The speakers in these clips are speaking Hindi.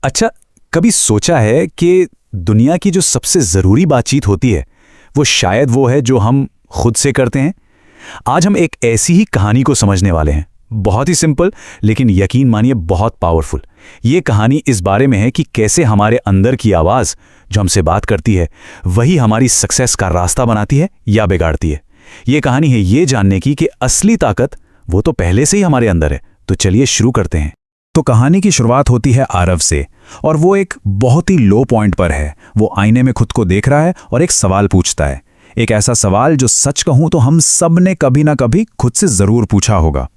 अच्छा, कभी सोचा है कि दुनिया की जो सबसे ज़रूरी बातचीत होती है वो शायद वो है जो हम खुद से करते हैं। आज हम एक ऐसी ही कहानी को समझने वाले हैं, बहुत ही सिंपल लेकिन यकीन मानिए बहुत पावरफुल। ये कहानी इस बारे में है कि कैसे हमारे अंदर की आवाज़ जो हमसे बात करती है वही हमारी सक्सेस का रास्ता बनाती है या बिगाड़ती है। ये कहानी है ये जानने की कि असली ताकत वो तो पहले से ही हमारे अंदर है। तो चलिए शुरू करते हैं। तो कहानी की शुरुआत होती है आरव से, और वो एक बहुत ही लो पॉइंट पर है। वो आईने में खुद को देख रहा है और एक सवाल पूछता है, एक ऐसा सवाल जो सच कहूं तो हम सब ने कभी ना कभी खुद से ज़रूर पूछा होगा,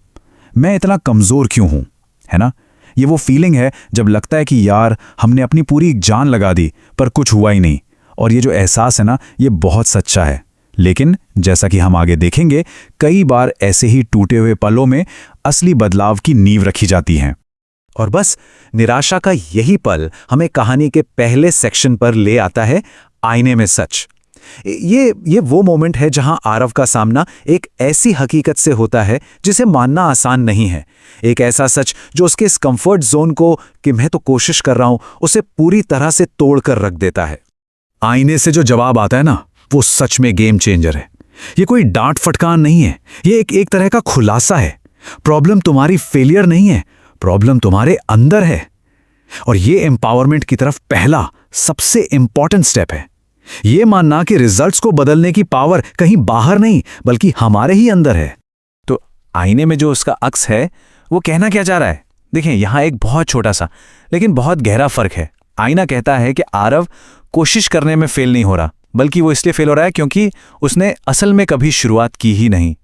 मैं इतना कमज़ोर क्यों हूं? है ना? ये वो फीलिंग है जब लगता है कि यार हमने अपनी पूरी जान लगा दी पर कुछ हुआ ही नहीं। और ये जो एहसास है ना, ये बहुत सच्चा है। लेकिन जैसा कि हम आगे देखेंगे, कई बार ऐसे ही टूटे हुए पलों में असली बदलाव की नींव रखी जाती हैं। और बस निराशा का यही पल हमें कहानी के पहले सेक्शन पर ले आता है, आईने में सच। ये वो मोमेंट है जहां आरव का सामना एक ऐसी हकीकत से होता है जिसे मानना आसान नहीं है। एक ऐसा सच जो उसके इस कंफर्ट जोन को, कि मैं तो कोशिश कर रहा हूं, उसे पूरी तरह से तोड़कर रख देता है। आईने से जो जवाब आता है ना, वो सच में गेम चेंजर है। ये कोई डांट फटकार नहीं है, ये एक तरह का खुलासा है। प्रॉब्लम तुम्हारी फेलियर नहीं है, प्रॉब्लम तुम्हारे अंदर है। और ये एम्पावरमेंट की तरफ पहला सबसे इंपॉर्टेंट स्टेप है। ये मानना कि रिजल्ट्स को बदलने की पावर कहीं बाहर नहीं बल्कि हमारे ही अंदर है। तो आईने में जो उसका अक्स है वो कहना क्या चाह रहा है? देखें, यहां एक बहुत छोटा सा लेकिन बहुत गहरा फर्क है। आईना कहता है कि आरव कोशिश करने में फेल नहीं हो रहा, बल्कि वो इसलिए फेल हो रहा है क्योंकि उसने असल में कभी शुरुआत की ही नहीं।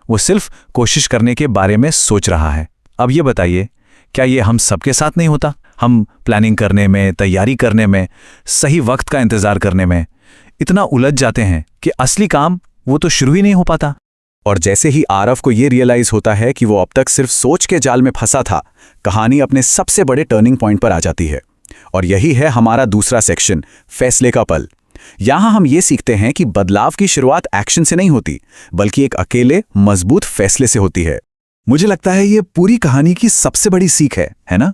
वो सिर्फ कोशिश करने के बारे में सोच रहा है। अब ये बताइए, क्या ये हम सबके साथ नहीं होता? हम प्लानिंग करने में, तैयारी करने में, सही वक्त का इंतजार करने में इतना उलझ जाते हैं कि असली काम वो तो शुरू ही नहीं हो पाता। और जैसे ही आरव को ये रियलाइज होता है कि वो अब तक सिर्फ सोच के जाल में फंसा था, कहानी अपने सबसे बड़े टर्निंग पॉइंट पर आ जाती है। और यही है हमारा दूसरा सेक्शन, फैसले का पल। यहां हम ये सीखते हैं कि बदलाव की शुरुआत एक्शन से नहीं होती, बल्कि एक अकेले मजबूत फैसले से होती है। मुझे लगता है ये पूरी कहानी की सबसे बड़ी सीख है ना?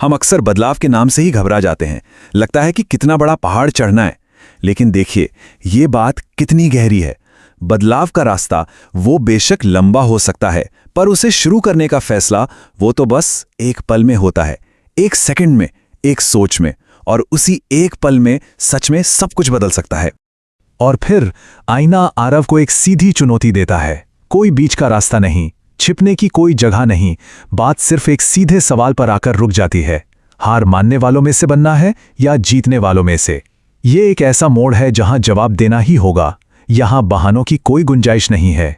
हम अक्सर बदलाव के नाम से ही घबरा जाते हैं। लगता है कि कितना बड़ा पहाड़ चढ़ना है, लेकिन देखिए ये बात कितनी गहरी है। बदलाव का रास्ता वो बेशक लंबा हो सकता है, पर उसे शुरू करने का फैसला वो तो बस एक पल में होता है, एक सेकंड में, एक सोच में। और उसी एक पल में सच में सब कुछ बदल सकता है। और फिर आईना आरव को एक सीधी चुनौती देता है। कोई बीच का रास्ता नहीं, छिपने की कोई जगह नहीं। बात सिर्फ एक सीधे सवाल पर आकर रुक जाती है, हार मानने वालों में से बनना है या जीतने वालों में से। ये एक ऐसा मोड़ है जहां जवाब देना ही होगा, यहां बहानों की कोई गुंजाइश नहीं है।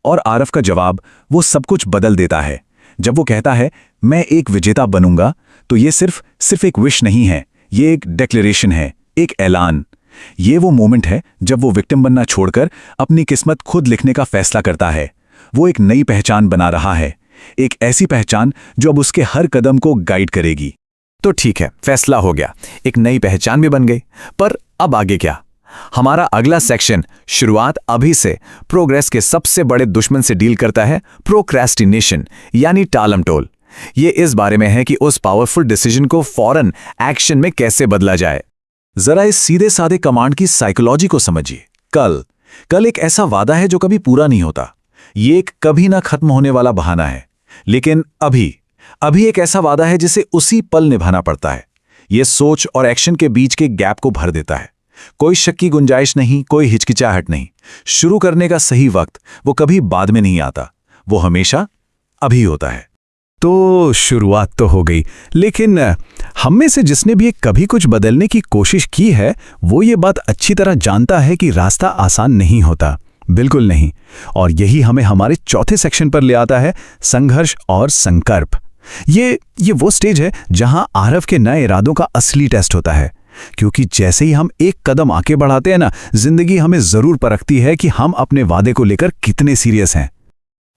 और आरव का जवाब वो सब कुछ बदल देता है। जब वो कहता है मैं एक विजेता बनूंगा, तो ये सिर्फ एक विश नहीं है, ये एक डिक्लेरेशन है, एक ऐलान। ये वो मोमेंट है जब वो विक्टिम बनना छोड़कर अपनी किस्मत खुद लिखने का फैसला करता है। वो एक नई पहचान बना रहा है, एक ऐसी पहचान जो अब उसके हर कदम को गाइड करेगी। तो ठीक है, फैसला हो गया, एक नई पहचान भी बन गई, पर अब आगे क्या? हमारा अगला सेक्शन शुरुआत अभी से प्रोग्रेस के सबसे बड़े दुश्मन से डील करता है, प्रोक्रेस्टिनेशन यानी टालमटोल। ये इस बारे में है कि उस पावरफुल डिसीजन को फौरन एक्शन में कैसे बदला जाए। जरा इस सीधे साधे कमांड की साइकोलॉजी को समझिए। कल एक ऐसा वादा है जो कभी पूरा नहीं होता। ये एक कभी ना खत्म होने वाला बहाना है। लेकिन अभी एक ऐसा वादा है जिसे उसी पल निभाना पड़ता है। ये सोच और एक्शन के बीच के गैप को भर देता है। कोई शक की गुंजाइश नहीं, कोई हिचकिचाहट नहीं। शुरू करने का सही वक्त वो कभी बाद में नहीं आता, वो हमेशा अभी होता है। तो शुरुआत तो हो गई, लेकिन हम में से जिसने भी कभी कुछ बदलने की कोशिश की है, वो ये बात अच्छी तरह जानता है कि रास्ता आसान नहीं होता, बिल्कुल नहीं। और यही हमें हमारे चौथे सेक्शन पर ले आता है, संघर्ष और संकल्प। ये वो स्टेज है जहां आरव के नए इरादों का असली टेस्ट होता है। क्योंकि जैसे ही हम एक कदम आगे बढ़ाते हैं ना, जिंदगी हमें जरूर परखती है कि हम अपने वादे को लेकर कितने सीरियस हैं।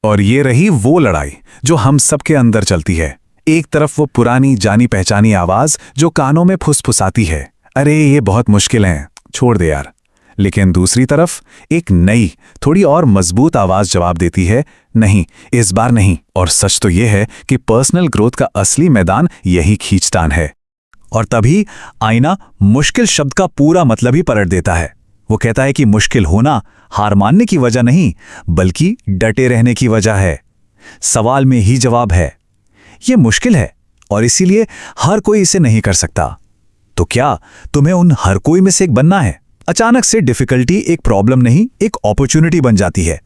और ये रही वो लड़ाई जो हम सबके अंदर चलती है। एक तरफ वो पुरानी जानी पहचानी आवाज जो कानों में फुसफुसाती है, अरे ये बहुत मुश्किल है, छोड़ दे यार। लेकिन दूसरी तरफ एक नई, थोड़ी और मजबूत आवाज जवाब देती है, नहीं, इस बार नहीं। और सच तो यह है कि पर्सनल ग्रोथ का असली मैदान यही खींचतान है। और तभी आईना मुश्किल शब्द का पूरा मतलब ही पलट देता है। वो कहता है कि मुश्किल होना हार मानने की वजह नहीं, बल्कि डटे रहने की वजह है। सवाल में ही जवाब है। ये मुश्किल है और इसीलिए हर कोई इसे नहीं कर सकता। तो क्या तुम्हें उन हर कोई में से एक बनना है? अचानक से डिफिकल्टी एक प्रॉब्लम नहीं, एक अपॉर्चुनिटी बन जाती है।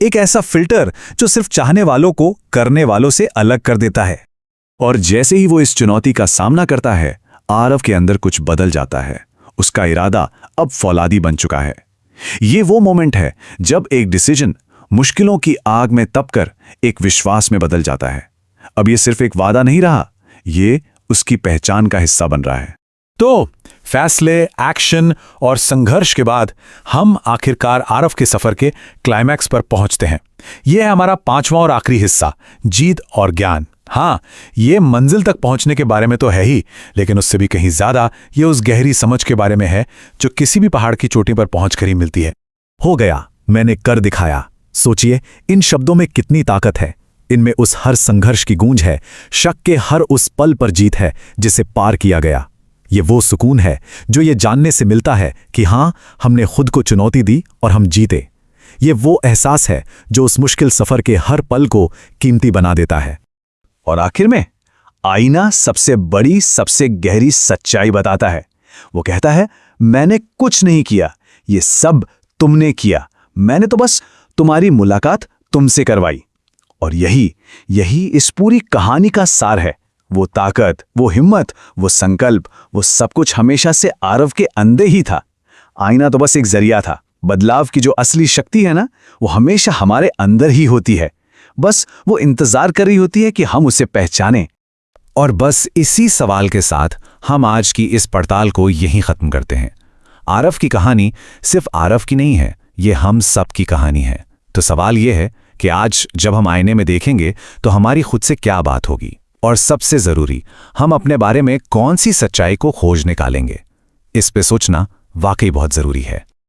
एक ऐसा फिल्टर जो सिर्फ चाहने वालों को करने वालों से अलग कर देता है। और जैसे ही वो इस चुनौती का सामना करता है, आरव के अंदर कुछ बदल जाता है। उसका इरादा अब फौलादी बन चुका है। ये वो मोमेंट है जब एक डिसीजन मुश्किलों की आग में तपकर एक विश्वास में बदल जाता है। अब ये सिर्फ एक वादा नहीं रहा, ये उसकी पहचान का हिस्सा बन रहा है। तो फैसले, एक्शन और संघर्ष के बाद हम आखिरकार आरव के सफर के क्लाइमैक्स पर पहुंचते हैं। यह है हमारा 5वां और आखिरी हिस्सा, जीत और ज्ञान। हाँ, ये मंजिल तक पहुंचने के बारे में तो है ही, लेकिन उससे भी कहीं ज्यादा ये उस गहरी समझ के बारे में है जो किसी भी पहाड़ की चोटी पर पहुंचकर ही मिलती है। हो गया, मैंने कर दिखाया। सोचिए, इन शब्दों में कितनी ताकत है। इनमें उस हर संघर्ष की गूंज है, शक के हर उस पल पर जीत है जिसे पार किया गया। ये वो सुकून है जो ये जानने से मिलता है कि हाँ, हमने खुद को चुनौती दी और हम जीते। ये वो एहसास है जो उस मुश्किल सफर के हर पल को कीमती बना देता है। और आखिर में आईना सबसे बड़ी, सबसे गहरी सच्चाई बताता है। वो कहता है, मैंने कुछ नहीं किया, ये सब तुमने किया। मैंने तो बस तुम्हारी मुलाकात तुमसे करवाई। और यही इस पूरी कहानी का सार है। वो ताकत, वो हिम्मत, वो संकल्प, वो सब कुछ हमेशा से आरव के अंदर ही था। आईना तो बस एक जरिया था। बदलाव की जो असली शक्ति है ना, वो हमेशा हमारे अंदर ही होती है। बस वो इंतजार कर रही होती है कि हम उसे पहचानें। और बस इसी सवाल के साथ हम आज की इस पड़ताल को यहीं खत्म करते हैं। आरव की कहानी सिर्फ आरव की नहीं है, ये हम सब की कहानी है। तो सवाल ये है कि आज जब हम आईने में देखेंगे तो हमारी खुद से क्या बात होगी, और सबसे जरूरी, हम अपने बारे में कौन सी सच्चाई को खोज निकालेंगे। इस पे सोचना वाकई बहुत जरूरी है।